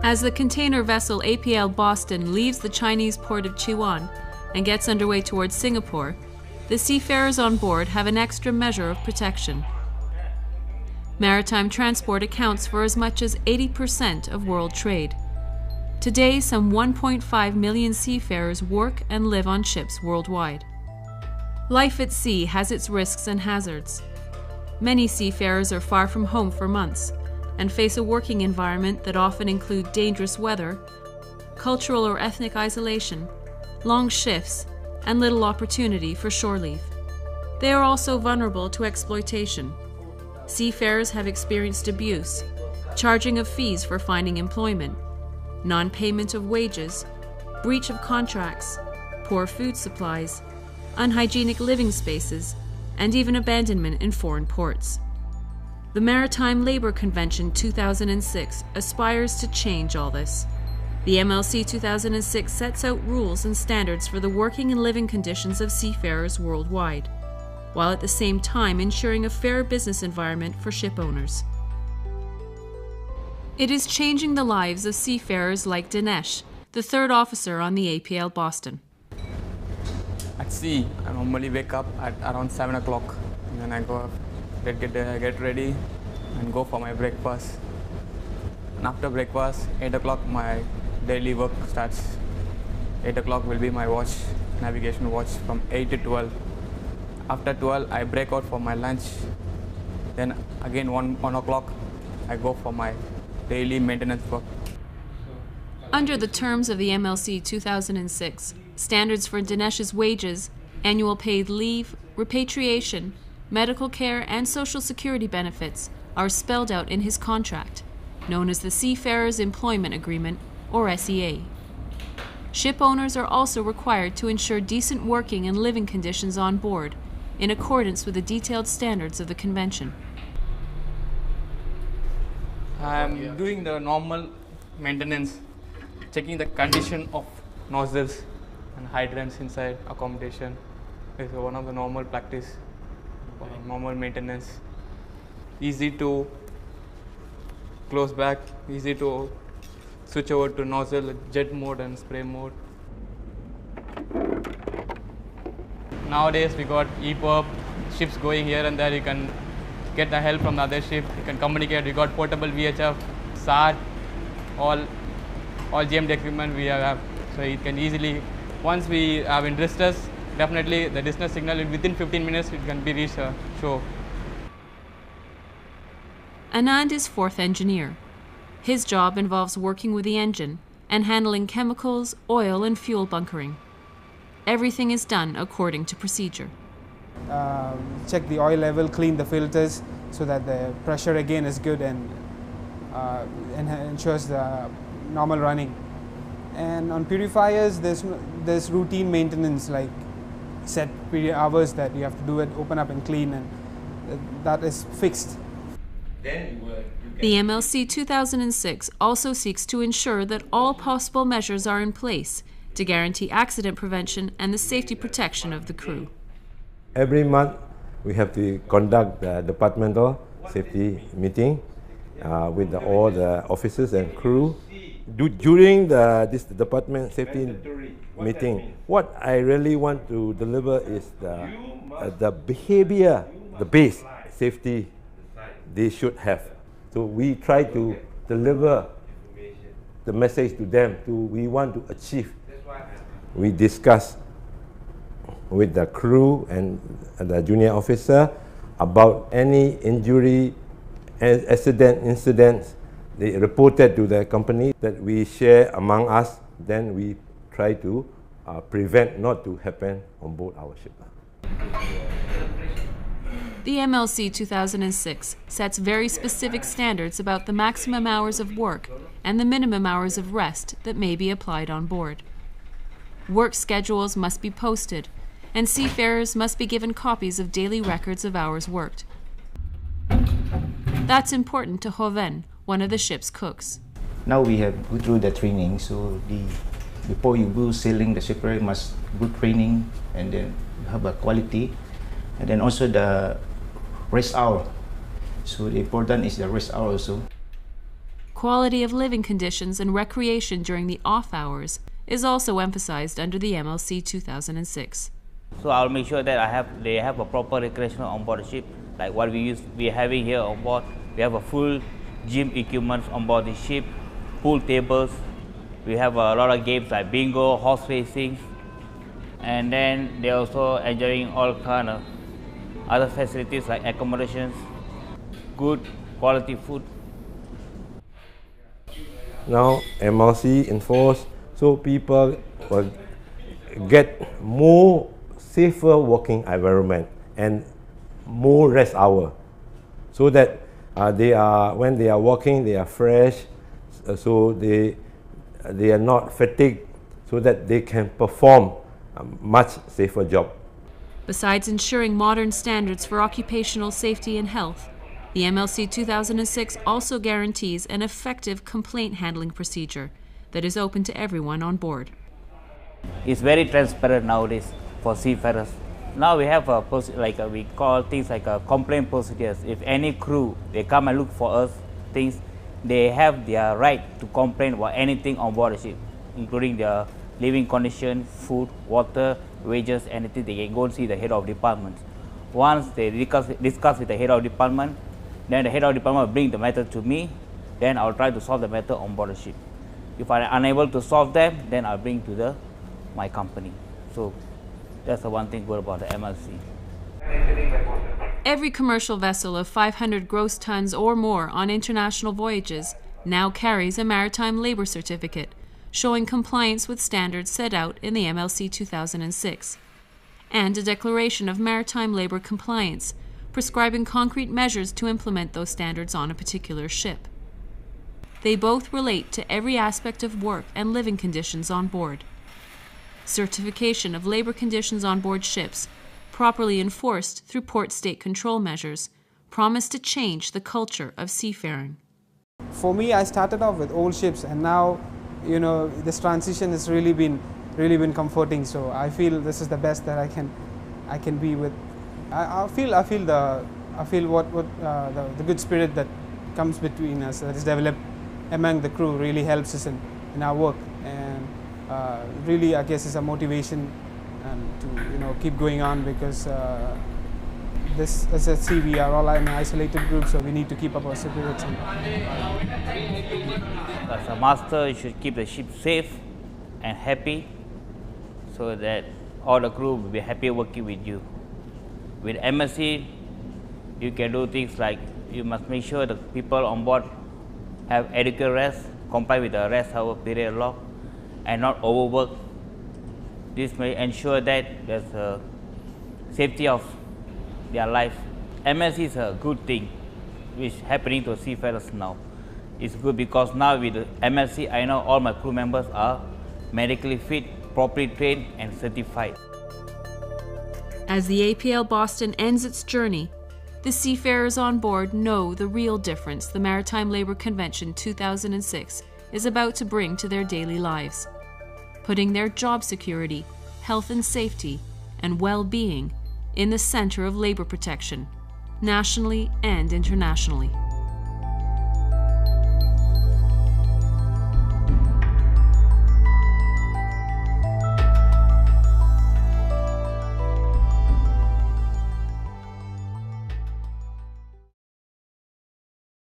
As the container vessel APL Boston leaves the Chinese port of Chiwan and gets underway towards Singapore, the seafarers on board have an extra measure of protection. Maritime transport accounts for as much as 80% of world trade. Today, some 1.5 million seafarers work and live on ships worldwide. Life at sea has its risks and hazards. Many seafarers are far from home for months and face a working environment that often includes dangerous weather, cultural or ethnic isolation, long shifts, and little opportunity for shore leave. They are also vulnerable to exploitation. Seafarers have experienced abuse, charging of fees for finding employment, non-payment of wages, breach of contracts, poor food supplies, unhygienic living spaces, and even abandonment in foreign ports. The Maritime Labour Convention 2006 aspires to change all this. The MLC 2006 sets out rules and standards for the working and living conditions of seafarers worldwide, while at the same time ensuring a fair business environment for ship owners. It is changing the lives of seafarers like Dinesh, the third officer on the APL Boston. At sea, I normally wake up at around 7 o'clock, and then I go get ready and go for my breakfast. And after breakfast, 8 o'clock, my daily work starts. 8 o'clock will be my watch, navigation watch from 8 to 12. After 12, I break out for my lunch. Then again 1 o'clock, I go for my daily maintenance work. Under the terms of the MLC 2006, standards for Dinesh's wages, annual paid leave, repatriation, medical care, and social security benefits are spelled out in his contract, known as the Seafarers Employment Agreement, or SEA. Ship owners are also required to ensure decent working and living conditions on board, in accordance with the detailed standards of the Convention. I'm doing the normal maintenance, checking the condition of nozzles and hydrants inside accommodation. It's one of the normal practice, normal maintenance. Easy to close back, easy to switch over to nozzle, jet mode and spray mode. Nowadays we got EPUB, ships going here and there, you can get the help from the other ship, you can communicate, we got portable VHF, SAT, all GMD equipment we have, so it can easily, once we have in distress, definitely the distress signal within 15 minutes it can be reached shore. Anand is fourth engineer. His job involves working with the engine and handling chemicals, oil, and fuel bunkering. Everything is done according to procedure. Check the oil level, clean the filters so that the pressure again is good and ensures the normal running. And on purifiers, there's routine maintenance, like set hours that you have to do it, open up and clean, and that is fixed. The MLC 2006 also seeks to ensure that all possible measures are in place to guarantee accident prevention and the safety protection of the crew. Every month, we have to conduct the departmental safety meeting with all the officers and crew. During this department safety meeting, what I really want to deliver is the behavior, the base safety they should have. So we try to deliver the message to them we want to achieve. We discuss with the crew and the junior officer about any injury, incidents they reported to the company that we share among us. Then we try to prevent not to happen on board our ship. The MLC 2006 sets very specific standards about the maximum hours of work and the minimum hours of rest that may be applied on board. Work schedules must be posted, and seafarers must be given copies of daily records of hours worked. That's important to Hoven, one of the ship's cooks. Now we have go through the training, so before you go sailing, the shipwright must go training and then have a quality, and then also the rest hour. So the important is the rest hour also. quality of living conditions and recreation during the off hours is also emphasized under the MLC 2006. So I'll make sure that they have a proper recreational on board the ship, like what we're having here on board. We have a full gym equipment on board the ship, pool tables. We have a lot of games like bingo, horse racing, and then they're also enjoying all kind of other facilities like accommodations, good quality food. Now MLC enforce so people will get more safer working environment and more rest hour, so that when they are working they are fresh, so they are not fatigued, so that they can perform a much safer job. Besides ensuring modern standards for occupational safety and health, the MLC 2006 also guarantees an effective complaint handling procedure that is open to everyone on board. It's very transparent nowadays for seafarers. Now we have we call things like a complaint procedures. If any crew, they come and look for us things, they have their right to complain about anything on board the ship, including their living condition, food, water, wages, anything. They can go and see the head of department. Once they discuss with the head of department, then the head of department will bring the matter to me, then I'll try to solve the matter on board the ship. If I'm unable to solve them, then I'll bring to my company. So that's the one thing good about the MLC. Every commercial vessel of 500 gross tons or more on international voyages now carries a maritime labor certificate, showing compliance with standards set out in the MLC 2006, and a declaration of maritime labor compliance, prescribing concrete measures to implement those standards on a particular ship. They both relate to every aspect of work and living conditions on board. Certification of labor conditions on board ships, properly enforced through port state control measures, promise to change the culture of seafaring. For me, I started off with old ships, and now, this transition has really been comforting. So I feel this is the best that I can be with. I feel the good spirit that comes between us, that is developed among the crew, really helps us in our work, and really, I guess, is a motivation to keep going on, because this, as at sea, we are all an isolated group, so we need to keep up our spirits. As a master, you should keep the ship safe and happy, so that all the crew will be happy working with you. With MLC, you can do things like you must make sure the people on board have adequate rest, comply with the rest hour period log, and not overwork. This may ensure that there's a safety of their life. MLC is a good thing which is happening to seafarers now. It's good because now with the MLC, I know all my crew members are medically fit, properly trained and certified. As the APL Boston ends its journey, the seafarers on board know the real difference the Maritime Labour Convention 2006 is about to bring to their daily lives, putting their job security, health and safety, and well-being in the center of labor protection, nationally and internationally.